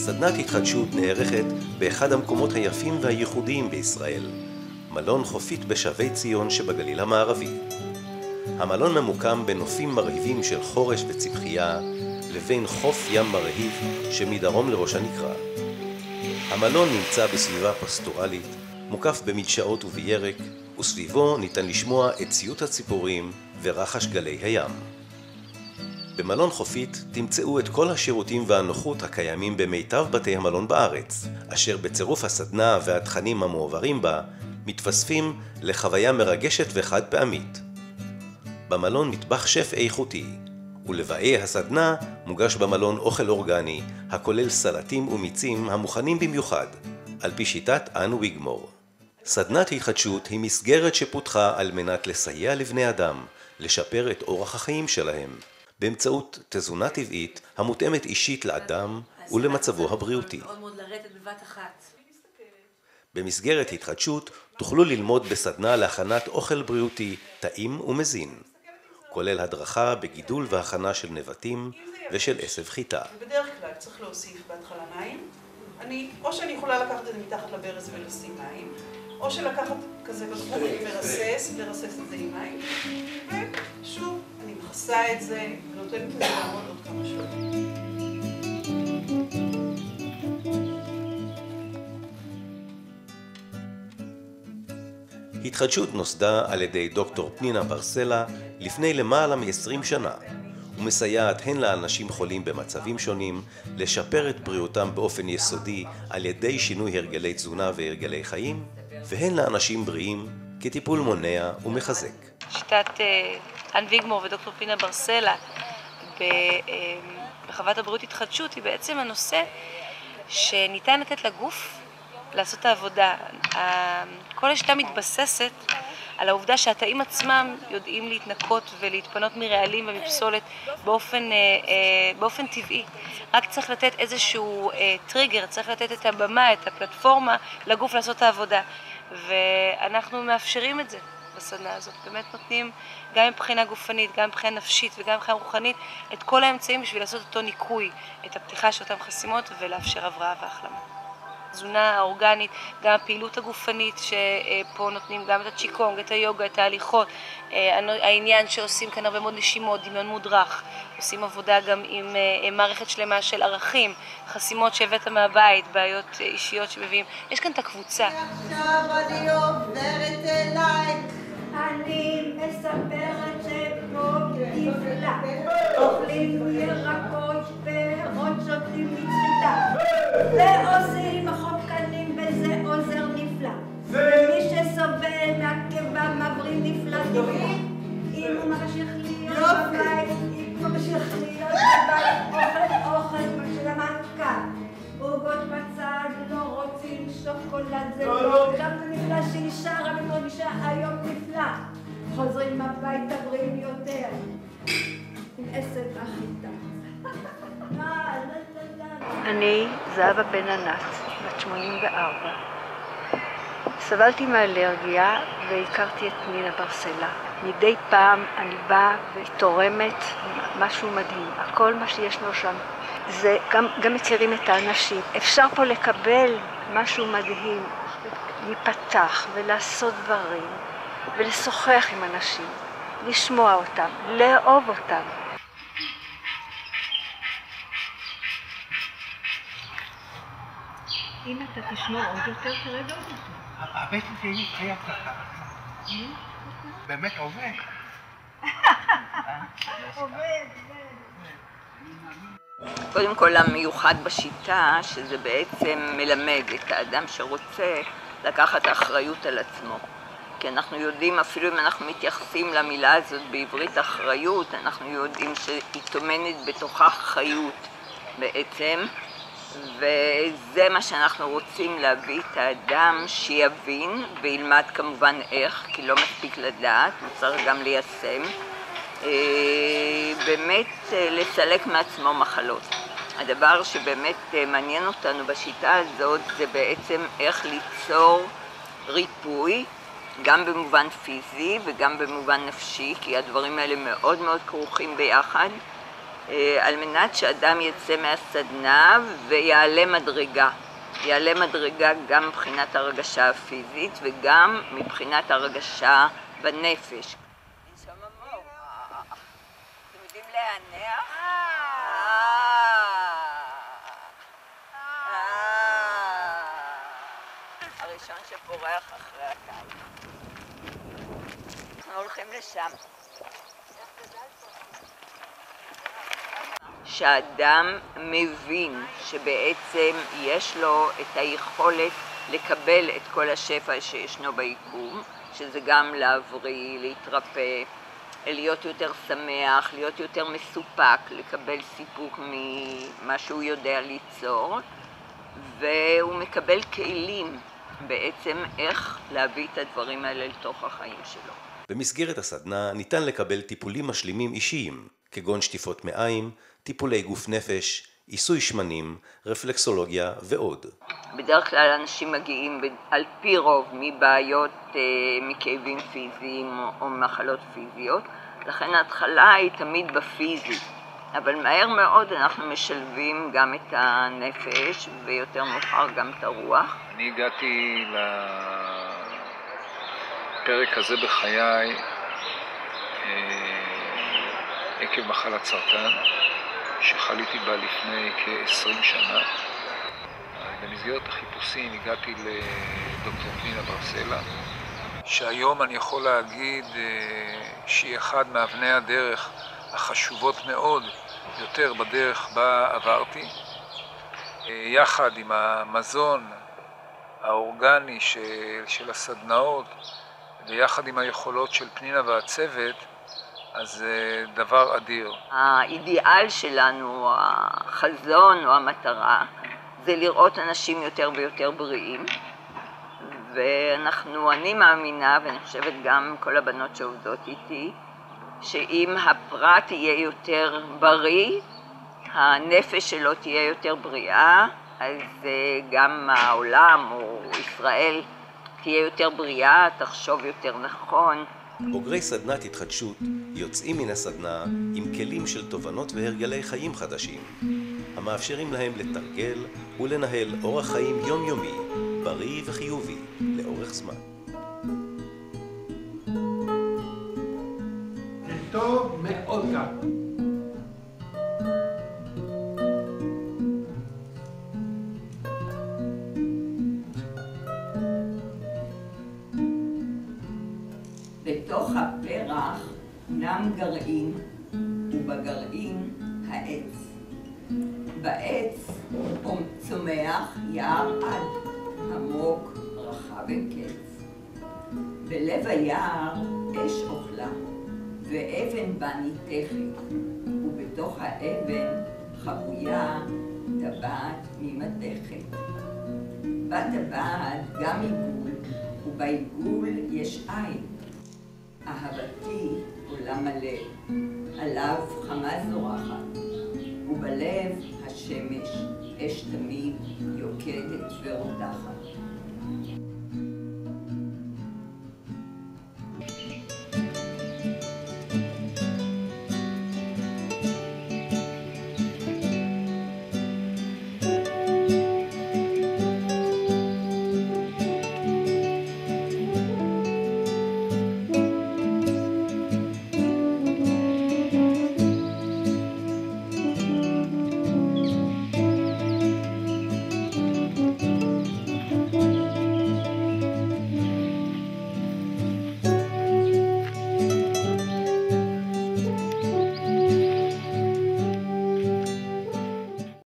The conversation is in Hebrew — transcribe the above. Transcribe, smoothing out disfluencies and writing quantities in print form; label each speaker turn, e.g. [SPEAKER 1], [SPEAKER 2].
[SPEAKER 1] סדנת התחדשות נערכת באחד המקומות היפים והייחודיים בישראל, מלון חופית בשבי ציון שבגליל המערבי. המלון ממוקם בנופים מרהיבים של חורש וצמחייה, לבין חוף ים מרהיב שמדרום לראש הנקרה. המלון נמצא בסביבה פסטורלית, מוקף במדשאות ובירק, וסביבו ניתן לשמוע את ציות הציפורים ורחש גלי הים. במלון חופית תמצאו את כל השירותים והנוחות הקיימים במיטב בתי המלון בארץ, אשר בצירוף הסדנה והתכנים המועברים בה, מתווספים לחוויה מרגשת וחד פעמית. במלון מטבח שף איכותי, ולבאי הסדנה מוגש במלון אוכל אורגני, הכולל סלטים ומיצים המוכנים במיוחד, על פי שיטת אן ויגמור. סדנת התחדשות היא מסגרת שפותחה על מנת לסייע לבני אדם, לשפר את אורח החיים שלהם, באמצעות תזונה טבעית המותאמת אישית לאדם ולמצבו הבריאותי. במסגרת התחדשות תוכלו ללמוד בסדנה להכנת אוכל בריאותי טעים ומזין, כולל הדרכה בגידול והכנה של נבטים ושל עשב חיטה.
[SPEAKER 2] בדרך כלל צריך להוסיף בהתחלה מים. או שאני יכולה לקחת את זה מתחת לברז ולשים מים, או שלקחת כזה לרסס את זה עם מים, ושוב אני מכסה את זה ונותנת את זה לעמוד עוד כמה שעות.
[SPEAKER 1] התחדשות נוסדה על ידי דוקטור פנינה ברסלה לפני למעלה מ-20 שנה, ומסייעת הן לאנשים חולים במצבים שונים לשפר את בריאותם באופן יסודי על ידי שינוי הרגלי תזונה והרגלי חיים, והן לאנשים בריאים כטיפול מונע ומחזק.
[SPEAKER 3] שיטת אן ויגמור ודוקטור פנינה ברסלה בחוות הבריאות התחדשות היא בעצם הנושא שניתן לתת לגוף לעשות את העבודה. כל השיטה מתבססת על העובדה שהתאים עצמם יודעים להתנקות ולהתפנות מרעלים ומפסולת באופן טבעי. רק צריך לתת איזשהו טריגר, צריך לתת את הבמה, את הפלטפורמה לגוף לעשות את העבודה. ואנחנו מאפשרים את זה בסדנה הזאת. באמת נותנים גם מבחינה גופנית, גם מבחינה נפשית וגם מבחינה רוחנית את כל האמצעים בשביל לעשות אותו ניקוי, את הפתיחה של אותם חסימות ולאפשר הבראה והחלמה. התזונה האורגנית, גם הפעילות הגופנית שפה נותנים גם את הצ'יקונג, את היוגה, את ההליכות, העניין שעושים כאן הרבה מאוד נשימות, דמיון מודרך, עושים עבודה גם עם מערכת שלמה של ערכים, חסימות שהבאת מהבית, בעיות אישיות שמביאים, יש כאן את הקבוצה.
[SPEAKER 4] עכשיו אני עוברת אלייך, אני מספרת שפה נפלא, אוכלים ירקות פירות שותים מצחיתה, ועושים חופקנים וזה עוזר נפלא, ומי שסובל מהקיבה מבריא נפלא נפלא, אם הוא ממשיך להיות בבית, אם הוא ממשיך להיות בבית, אוכל שלמד כאן, עוגות בצד, לא רוצים שוקולד, זה לא, גם זה נפלא שאישה רבית מרגישה היום נפלא, חוזרים הביתה בריאים יותר, עם עשב החיטה.
[SPEAKER 5] אני זהבה בן ענת, בת 84. סבלתי מאלרגיה והכרתי את פנינה ברסלה. מדי פעם אני באה ותורמת משהו מדהים. הכל מה שיש לו שם. זה גם מכירים את האנשים. אפשר פה לקבל משהו מדהים, להיפתח ולעשות דברים ולשוחח עם אנשים, לשמוע אותם, לאהוב אותם. אם אתה תשמע עוד יותר, תראה עוד יותר.
[SPEAKER 6] הבטן שלי חייב ככה. באמת עובד.
[SPEAKER 5] עובד.
[SPEAKER 7] קודם כל המיוחד בשיטה, שזה בעצם מלמד את האדם שרוצה לקחת אחריות על עצמו. כי אנחנו יודעים, אפילו אם אנחנו מתייחסים למילה הזאת בעברית אחריות, אנחנו יודעים שהיא טומנת בתוכה חיות בעצם. וזה מה שאנחנו רוצים להביא את האדם שיבין וילמד כמובן איך, כי לא מספיק לדעת, הוא צריך גם ליישם. באמת לסלק מעצמו מחלות. הדבר שבאמת מעניין אותנו בשיטה הזאת זה בעצם איך ליצור ריפוי, גם במובן פיזי וגם במובן נפשי, כי הדברים האלה מאוד מאוד כרוכים ביחד. על מנת שאדם יצא מהסדנה ויעלה מדרגה. יעלה מדרגה גם מבחינת הרגשה הפיזית וגם מבחינת הרגשה בנפש. אתם יודעים להניח? הראשון שפורח אחרי הקיץ. אנחנו הולכים לשם. שהאדם מבין שבעצם יש לו את היכולת לקבל את כל השפע שישנו ביקום, שזה גם להבריא, להתרפא, להיות יותר שמח, להיות יותר מסופק, לקבל סיפוק ממה שהוא יודע ליצור, והוא מקבל כלים בעצם איך להביא את הדברים האלה לתוך החיים שלו.
[SPEAKER 1] במסגרת הסדנה ניתן לקבל טיפולים משלימים אישיים, כגון שטיפות מעיים, טיפולי גוף נפש, עיסוי שמנים, רפלקסולוגיה ועוד.
[SPEAKER 7] בדרך כלל אנשים מגיעים על פי רוב מבעיות, מכאבים פיזיים או מחלות פיזיות, לכן ההתחלה היא תמיד בפיזי, אבל מהר מאוד אנחנו משלבים גם את הנפש ויותר מאוחר גם את הרוח.
[SPEAKER 8] אני הגעתי לפרק הזה בחיי עקב מחלת סרטן שחליתי בה לפני כ-20 שנה. במסגרת החיפושים הגעתי לדוקטור פנינה ברסלה, שהיום אני יכול להגיד שהיא אחד מאבני הדרך החשובות מאוד יותר בדרך בה עברתי. יחד עם המזון האורגני של הסדנאות ויחד עם היכולות של פנינה והצוות, אז זה דבר אדיר.
[SPEAKER 7] האידיאל שלנו, החזון או המטרה, זה לראות אנשים יותר ויותר בריאים. אני מאמינה, ואני חושבת גם כל הבנות שעובדות איתי, שאם הפרט יהיה יותר בריא, הנפש שלו תהיה יותר בריאה, אז גם העולם או ישראל תהיה יותר בריאה, תחשוב יותר נכון.
[SPEAKER 1] בוגרי סדנת התחדשות יוצאים מן הסדנה עם כלים של תובנות והרגלי חיים חדשים, המאפשרים להם לתרגל ולנהל אורח חיים יומיומי, בריא וחיובי, לאורך זמן.
[SPEAKER 6] זה טוב מאוד גם.
[SPEAKER 7] בתוך הפרח נם גרעין, ובגרעין העץ. בעץ צומח יער עד, עמוק, רחב וקץ. בלב היער אש אוכלה, ואבן בה ניתכת, ובתוך האבן חבויה טבעת ממתכת. בטבעת גם עיגול, ובעיגול יש עין. אהבתי עולם מלא, עליו חמה זורחת, ובלב השמש אש תמיד יוקדת ורותחת.